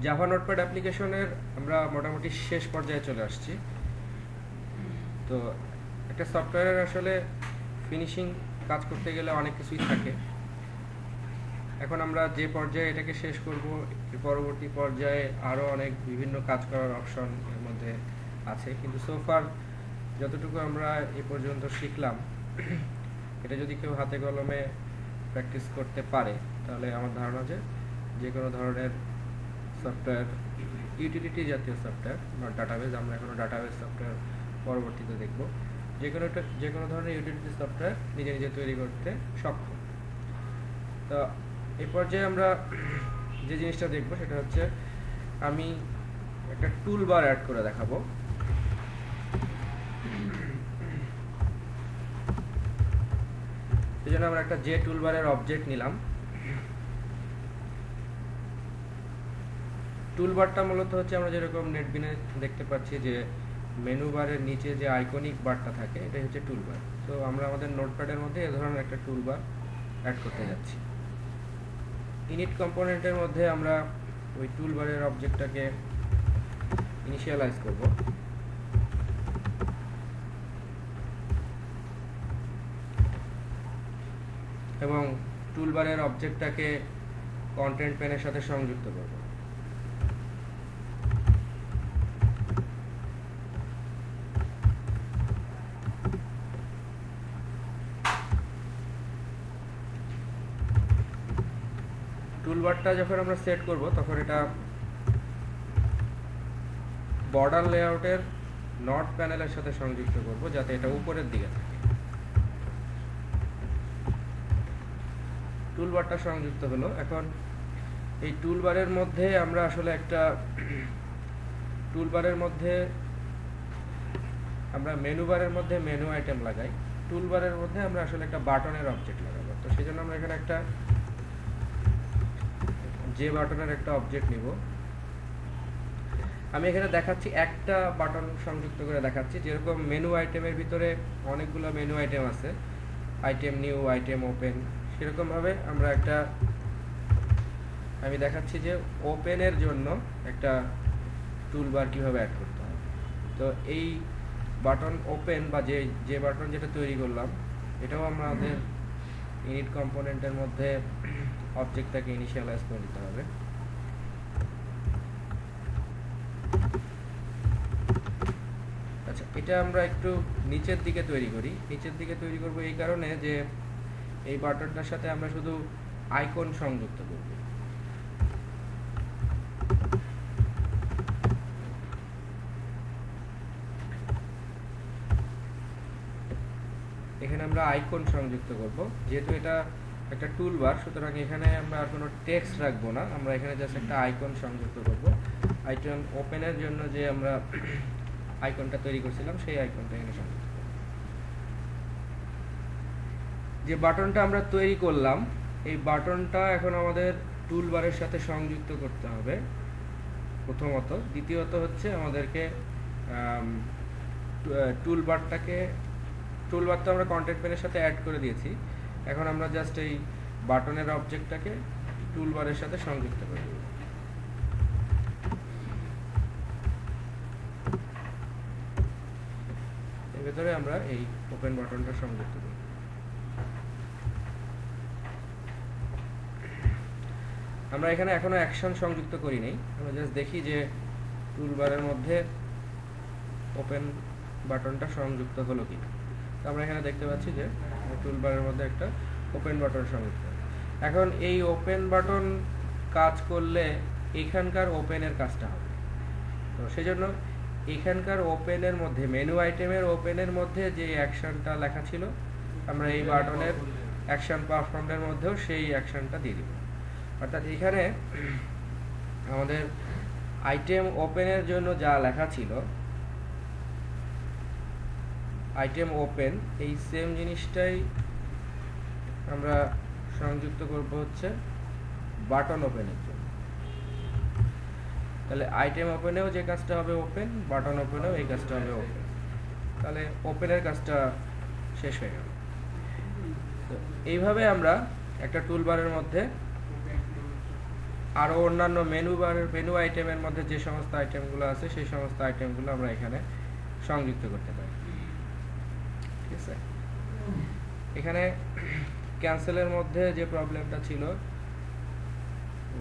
Java notepad অ্যাপ্লিকেশনের আমরা মোটামুটি শেষ পর্যায়ে চলে আসছি। তো একটা সফটওয়্যারের আসলে ফিনিশিং কাজ করতে গেলে অনেক কিছুই থাকে। এখন আমরা যে পর্যায়ে এটাকে শেষ করব, এর পরবর্তী পর্যায়ে আরও অনেক বিভিন্ন কাজ করার অপশন এর মধ্যে আছে, কিন্তু সোফার যতটুকু আমরা এ পর্যন্ত শিখলাম, এটা যদি কেউ হাতে কলমে প্র্যাকটিস করতে পারে তাহলে আমার ধারণা যে কোনো ধরনের সফটওয়্যার, ইউটিলিটি জাতীয় সফটওয়্যার বা ডাটাবেস, আমরা এখনও ডাটাবেস সফটওয়্যার পরবর্তীতে দেখব, যে কোনো ধরনের ইউটিলিটি সফটওয়্যার নিজে নিজে তৈরি করতে সক্ষম। তো এই পর্যায়ে আমরা যে জিনিসটা দেখব সেটা হচ্ছে আমি একটা টুল বার অ্যাড করে দেখাবো। এই জন্য আমরা একটা যে টুলবারের অবজেক্ট নিলাম। টুলবারটা মূলত হচ্ছে আমরা যেরকম নেটবিনে দেখতে পাচ্ছি যে মেনু বারের নিচে যে আইকনিক বারটা থাকে এটাই হচ্ছে টুলবার। তো আমরা আমাদের নোটপ্যাডের মধ্যে এ ধরনের একটা টুলবার অ্যাড করতে যাচ্ছি। ইনিট কম্পোনেন্টের মধ্যে আমরা ওই টুলবারের অবজেক্টটাকে ইনিশিয়ালাইজ করব। এবং টুলবারের অবজেক্টটাকে কন্টেন্ট প্যানের সাথে সংযুক্ত করব। টুলবারটা যখন আমরা সেট করব তখন এটা বর্ডার লেআউটের নট প্যানেলের সাথে সংযুক্ত করব যাতে এটা উপরের দিকে থাকে। টুলবারটা সংযুক্ত হলো। এখন এই টুলবারের মধ্যে আমরা আসলে একটা আমরা মেনু বারের মধ্যে মেনু আইটেম লাগাই, টুলবারের মধ্যে আমরা আসলে একটা বাটনের অবজেক্ট লাগাবো। তো সেই জন্য আমরা এখানে একটা যে বাটনের একটা অবজেক্ট নিব। আমি এখানে দেখাচ্ছি একটা বাটন সংযুক্ত করে দেখাচ্ছি, যেরকম মেনু আইটেমের ভিতরে অনেকগুলো মেনু আইটেম আছে, আইটেম নিউ, আইটেম ওপেন, সেরকমভাবে আমরা আমি দেখাচ্ছি যে ওপেনের জন্য একটা টুলবার কিভাবে অ্যাড করতে হয়। তো এই বাটন ওপেন বা যে বাটন যেটা তৈরি করলাম এটাও আমাদের ইনিট কম্পোনেন্টের মধ্যে অবজেক্টটাকে ইনিশিয়ালাইজ করে দিতে হবে। আচ্ছা, এটা আমরা একটু নিচের দিকে তৈরি করি। নিচের দিকে তৈরি করব এই কারণে যে এই বাটনটার সাথে আমরা শুধু আইকন সংযুক্ত করব। এখানে আমরা আইকন সংযুক্ত করব। যেহেতু এটা একটা টুলবার, সুতরাং এখানে আমরা আর কোনো টেক্সট রাখবো না, আমরা এখানে জাস্ট একটা আইকন সংযুক্ত করব। আইকন ওপেনের জন্য যে আমরা আইকনটা তৈরি করছিলাম সেই আইকনটা এখানে সংযুক্ত করব। যে বাটনটা আমরা তৈরি করলাম এই বাটনটা এখন আমাদের টুলবারের সাথে সংযুক্ত করতে হবে প্রথমত। দ্বিতীয়ত হচ্ছে আমাদেরকে টুলবার তো আমরা কন্টেন্ট প্যানের সাথে অ্যাড করে দিয়েছি। এখন আমরা জাস্ট এই বাটনের অবজেক্টটাকে টুলবারের সাথে সংযুক্ত করে দেব। এর ভেতরে আমরা এই ওপেন বাটনটা সংযুক্ত করব। আমরা এখানে এখনো অ্যাকশন সংযুক্ত করি নাই, আমরা জাস্ট দেখি যে টুলবারের মধ্যে ওপেন বাটনটা সংযুক্ত হলো কিনা। তো আমরা এখানে দেখতে পাচ্ছি যে টুলবারের মধ্যে একটা ওপেন বাটন সংযুক্ত। এখন এই ওপেন বাটন কাজ করলে এখানকার ওপেনের কাজটা হবে। তো সেজন্য এখানকার ওপেনের মধ্যে মেনু আইটেমের ওপেনের মধ্যে যে অ্যাকশনটা লেখা ছিল আমরা এই বাটনের অ্যাকশন পারফর্মের মধ্যেও সেই অ্যাকশনটা দিয়ে দিব। অর্থাৎ এখানে আমাদের আইটেম ওপেনের জন্য যা লেখা ছিল আইটেম ওপেন, এই সেম জিনিসটাই আমরা সংযুক্ত করব হচ্ছে বাটন ওপেনের জন্য। তাহলে আইটেম ওপেনেও যে কাজটা হবে ওপেন, বাটন ওপেনেও এই কাজটা হবে ওপেন। তাহলে ওপেনের কাজটা শেষ হয়ে গেল। তো এইভাবে আমরা একটা টুলবারের মধ্যে আরও অন্যান্য মেনু আইটেমের মধ্যে যে সমস্ত আইটেমগুলো আছে সেই সমস্ত আইটেমগুলো আমরা এখানে সংযুক্ত করতে পারি। ঠিক আছে, এখানে ক্যান্সেলের মধ্যে যে প্রবলেমটা ছিল,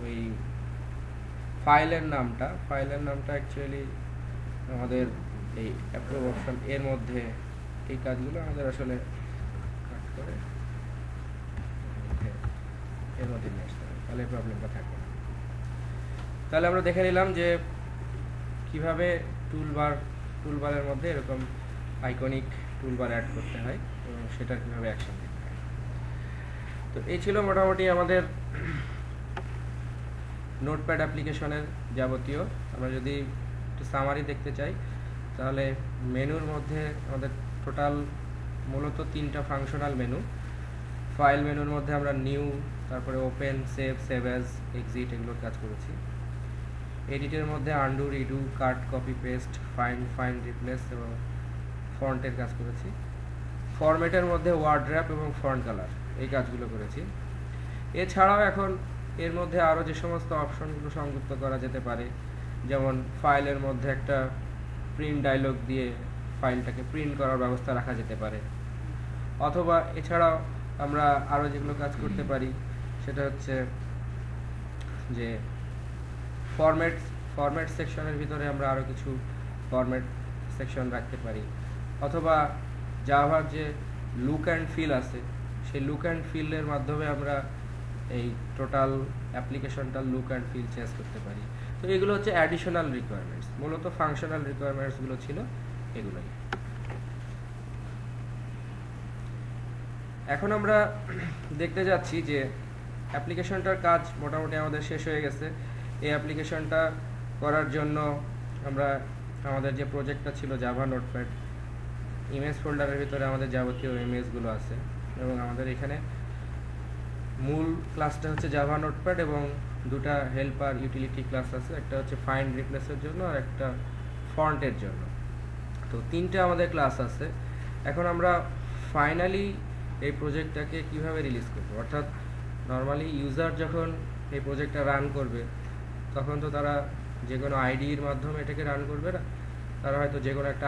ওই ফাইলের নামটা অ্যাকচুয়ালি আমাদের এই অ্যাপ্রুভ অপশন এর মধ্যে এই কাজগুলো আমাদের আসলে কাট করে এর মধ্যে নিয়ে আসতে হবে, তাহলে প্রবলেমটা থাকবে না। তাহলে আমরা দেখে নিলাম যে কিভাবে টুলবারের মধ্যে এরকম আইকনিক টুলবার অ্যাড করতে হয় এবং সেটার কিভাবে অ্যাকশন দিতে হয়। তো এই ছিল মোটামুটি আমাদের নোটপ্যাড অ্যাপ্লিকেশনের যাবতীয়। আমরা যদি একটু সামারি দেখতে চাই তাহলে মেনুর মধ্যে আমাদের টোটাল মূলত 3টা ফাংশনাল মেনু। ফাইল মেনুর মধ্যে আমরা নিউ, তারপরে ওপেন, সেভ অ্যাজ, এক্সিট এগুলোর কাজ করেছি। এডিটের মধ্যে আন্ডু, রিডু, কাট, কপি, পেস্ট, ফাইন্ড, রিপ্লেস এবং ফন্টের কাজ করেছি। ফরম্যাটের মধ্যে ওয়ার্ড র্যাপ এবং ফন্ট কালার এই কাজগুলো করেছি। এছাড়াও এখন এর মধ্যে আরও যে সমস্ত অপশনগুলো সংযুক্ত করা যেতে পারে, যেমন ফাইলের মধ্যে একটা প্রিন্ট ডায়লগ দিয়ে ফাইলটাকে প্রিন্ট করার ব্যবস্থা রাখা যেতে পারে। অথবা এছাড়াও আমরা আরও যেগুলো কাজ করতে পারি সেটা হচ্ছে যে ফরম্যাট সেকশনের ভিতরে আমরা আরও কিছু ফরম্যাট সেকশন রাখতে পারি। অথবা জাভার যে লুক অ্যান্ড ফিল আছে সেই লুক অ্যান্ড ফিলের মাধ্যমে আমরা এই টোটাল অ্যাপ্লিকেশনটার লুক অ্যান্ড ফিল চেঞ্জ করতে পারি। তো এগুলো হচ্ছে অ্যাডিশনাল রিকোয়ারমেন্টস, মূলত ফাংশনাল রিকোয়ারমেন্টসগুলো ছিল এগুলোই। এখন আমরা দেখতে যাচ্ছি যে অ্যাপ্লিকেশনটার কাজ মোটামুটি আমাদের শেষ হয়ে গেছে। এই অ্যাপ্লিকেশনটা করার জন্য আমরা আমাদের যে প্রজেক্টটা ছিল জাভা নোটপ্যাড, ইমেজ ফোল্ডারের ভিতরে আমাদের যাবতীয় ইমেজগুলো আছে এবং আমাদের এখানে মূল ক্লাসটা হচ্ছে জাভা নোটপ্যাড এবং দুটা হেল্পার ইউটিলিটি ক্লাস আছে, একটা হচ্ছে ফাইন্ড রিপ্লেসের জন্য আর একটা ফন্টের জন্য। তো 3টে আমাদের ক্লাস আছে। এখন আমরা ফাইনালি এই প্রজেক্টটাকে কিভাবে রিলিজ করব, অর্থাৎ নর্মালি ইউজার যখন এই প্রজেক্টটা রান করবে তখন তো তারা যে কোনো আইডির মাধ্যমে এটাকে রান করবে না, তারা হয়তো যে কোনো একটা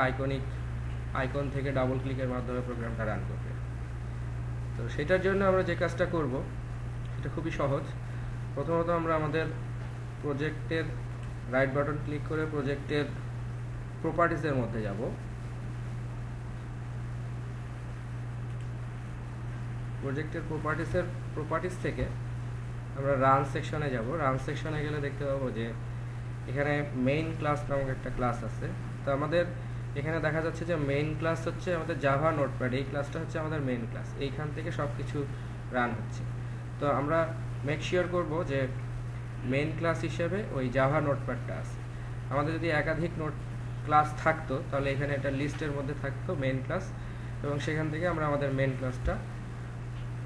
আইকন থেকে ডাবল ক্লিকের মাধ্যমে প্রোগ্রামটা রান করবে। তো সেটার জন্য আমরা যে কাজটা করব সেটা খুবই সহজ। প্রথমত আমরা আমাদের প্রজেক্টের রাইট বাটন ক্লিক করে প্রজেক্টের প্রপার্টিসের মধ্যে যাব। প্রজেক্টের প্রপার্টিস থেকে আমরা রান সেকশনে যাব। রান সেকশনে গেলে দেখতে পাবো যে এখানে মেইন ক্লাস নামক একটা ক্লাস আছে। তো আমাদের এখানে দেখা যাচ্ছে যে মেইন ক্লাস হচ্ছে আমাদের জাভা নোটপ্যাড, এই ক্লাসটা হচ্ছে আমাদের মেইন ক্লাস, এইখান থেকে সব কিছু রান হচ্ছে। তো আমরা মেক শিওর করব যে মেইন ক্লাস হিসেবে ওই জাভা নোটপ্যাডটা আছে। আমাদের যদি একাধিক ক্লাস থাকতো তাহলে এখানে একটা লিস্টের মধ্যে থাকতো মেইন ক্লাস এবং সেখান থেকে আমরা আমাদের মেইন ক্লাসটা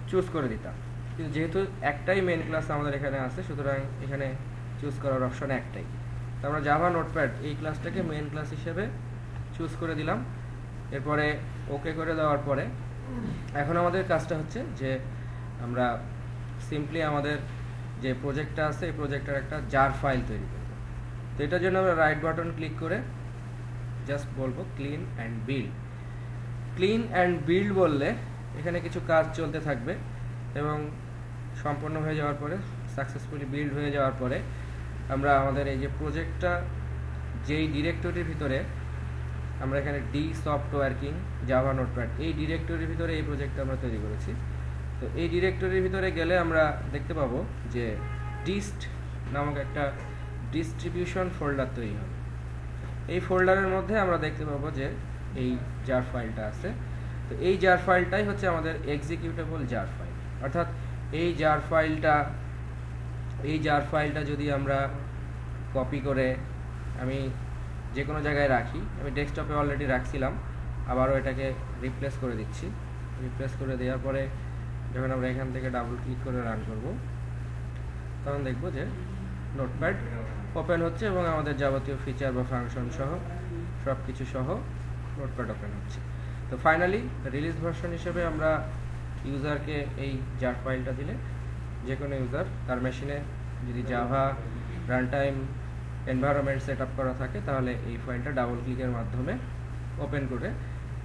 চুজ করে দিতাম। কিন্তু যেহেতু একটাই মেইন ক্লাস আমাদের এখানে আছে সুতরাং এখানে চুজ করার অপশন একটাই। তো আমরা জাভা নোটপ্যাড এই ক্লাসটাকে মেইন ক্লাস হিসেবে চুজ করে দিলাম। এরপরে ওকে করে দেওয়ার পরে এখন আমাদের কাজটা হচ্ছে যে আমরা সিম্পলি আমাদের যে প্রজেক্টটা আছে এই প্রজেক্টের একটা জার ফাইল তৈরি করব। তো এটার জন্য আমরা রাইট বাটন ক্লিক করে জাস্ট বলবো clean and build. Clean and build বললে এখানে কিছু কাজ চলতে থাকবে এবং সম্পন্ন হয়ে যাওয়ার পরে সাকসেসফুলি বিল্ড হয়ে যাওয়ার পরে আমরা আমাদের এই যে প্রজেক্টটা যেই ডিরেক্টরির ভিতরে আমরা এখানে D software king Java notepad এই ডিরেক্টরির ভিতরে এই প্রজেক্টটা আমরা তৈরি করেছি। তো এই ডিরেক্টরির ভিতরে গেলে আমরা দেখতে পাবো যে ডিস্ট নামক একটা ডিস্ট্রিবিউশন ফোল্ডার তৈরি হবে। এই ফোল্ডারের মধ্যে আমরা দেখতে পাবো যে এই জার ফাইলটা আছে। তো এই জার ফাইলটাই হচ্ছে আমাদের এক্সিকিউটেবল জার ফাইল, অর্থাৎ এই জার ফাইলটা যদি আমরা কপি করে আমি যে কোনো জায়গায় রাখি, আমি ডেস্কটপে অলরেডি রাখছিলাম, আবারও এটাকে রিপ্লেস করে দিচ্ছি। রিপ্লেস করে দেওয়ার পরে যখন আমরা এখান থেকে ডাবল ক্লিক করে রান করব তখন দেখব যে নোটপ্যাড ওপেন হচ্ছে এবং আমাদের যাবতীয় ফিচার বা ফাংশন সহ সব কিছু সহ নোটপ্যাড ওপেন হচ্ছে। তো ফাইনালি রিলিজ ভার্সন হিসেবে আমরা ইউজারকে এই জার ফাইলটা দিলে যে কোনো ইউজার তার মেশিনে যদি Java run time environment set up করা থাকে তাহলে এই ফাইলটা ডাবল ক্লিকের মাধ্যমে ওপেন করে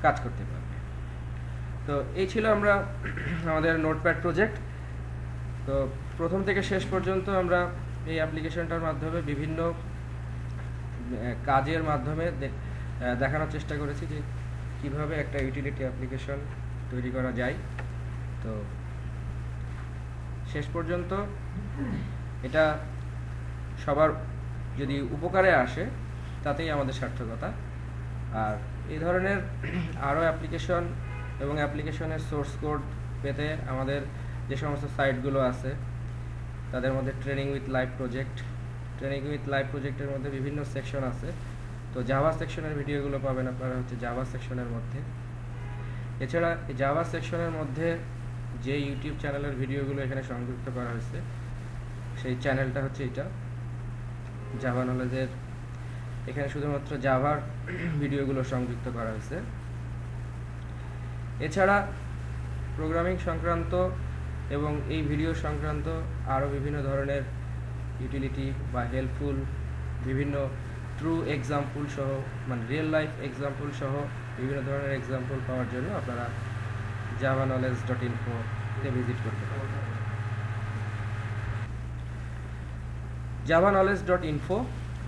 কাজ করতে পারবে। তো এই ছিল আমরা আমাদের নোটপ্যাড প্রজেক্ট। তো প্রথম থেকে শেষ পর্যন্ত আমরা এই অ্যাপ্লিকেশনটার মাধ্যমে বিভিন্ন কাজের মাধ্যমে দেখানোর চেষ্টা করেছি যে কিভাবে একটা ইউটিলিটি অ্যাপ্লিকেশন তৈরি করা যায়। তো শেষ পর্যন্ত এটা সবার যদি উপকারে আসে তাতেই আমাদের সার্থকতা। আর এই ধরনের আরও অ্যাপ্লিকেশন এবং অ্যাপ্লিকেশনের সোর্স কোড পেতে আমাদের যে সমস্ত সাইটগুলো আছে তাদের মধ্যে ট্রেনিং উইথ লাইভ প্রজেক্টের মধ্যে বিভিন্ন সেকশন আছে। তো জাভা সেকশনের ভিডিওগুলো পাবেন আপনারা হচ্ছে জাভা সেকশনের মধ্যে। এছাড়া এই জাভা সেকশনের মধ্যে যে ইউটিউব চ্যানেলের ভিডিওগুলো এখানে সংযুক্ত করা হয়েছে সেই চ্যানেলটা হচ্ছে এটা জাভা নলেজের। এখানে শুধুমাত্র জাভার ভিডিওগুলো সংযুক্ত করা হয়েছে। এছাড়া প্রোগ্রামিং সংক্রান্ত এবং এই ভিডিও সংক্রান্ত আরও বিভিন্ন ধরনের ইউটিলিটি বা হেল্পফুল বিভিন্ন ট্রু এক্সাম্পল সহ মানে রিয়েল লাইফ এক্সাম্পল সহ বিভিন্ন ধরনের এক্সাম্পল পাওয়ার জন্য আপনারা javaknowledge.info-তে ভিজিট করতে পারেন।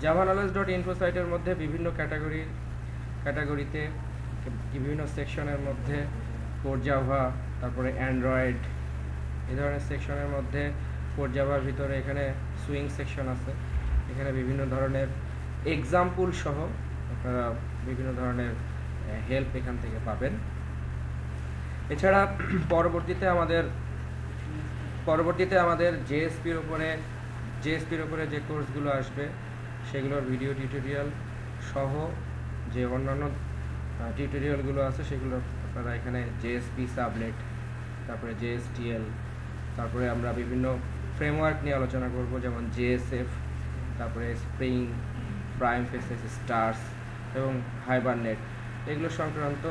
javaknowledge.info সাইটের মধ্যে বিভিন্ন ক্যাটাগরিতে বিভিন্ন সেকশনের মধ্যে কোর জাভা, তারপরে অ্যান্ড্রয়েড, এই ধরনের সেকশনের মধ্যে কোর জাভার ভিতরে এখানে সুইং সেকশন আছে। এখানে বিভিন্ন ধরনের এক্সাম্পল সহ আপনারা বিভিন্ন ধরনের হেল্প এখান থেকে পাবেন। এছাড়া পরবর্তীতে আমাদের জেএসপির উপরে যে কোর্সগুলো আসবে সেগুলোর ভিডিও টিউটোরিয়াল সহ যে অন্যান্য টিউটোরিয়ালগুলো আছে সেগুলো আপনারা এখানে জেএসপি সাবনেট, তারপরে জেএসটিএল, তারপরে আমরা বিভিন্ন ফ্রেমওয়ার্ক নিয়ে আলোচনা করব যেমন জেএসএফ, তারপরে স্প্রিং, প্রাইম ফেসেস, স্টার্স এবং হাইবারনেট, এগুলো সংক্রান্ত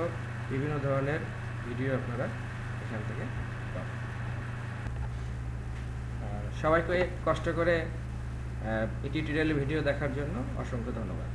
বিভিন্ন ধরনের ভিডিও আপনারা এখান থেকে পাবেন। সবাইকে কষ্ট করে এই টিউটোরিয়াল ভিডিও দেখার জন্য অসংখ্য ধন্যবাদ।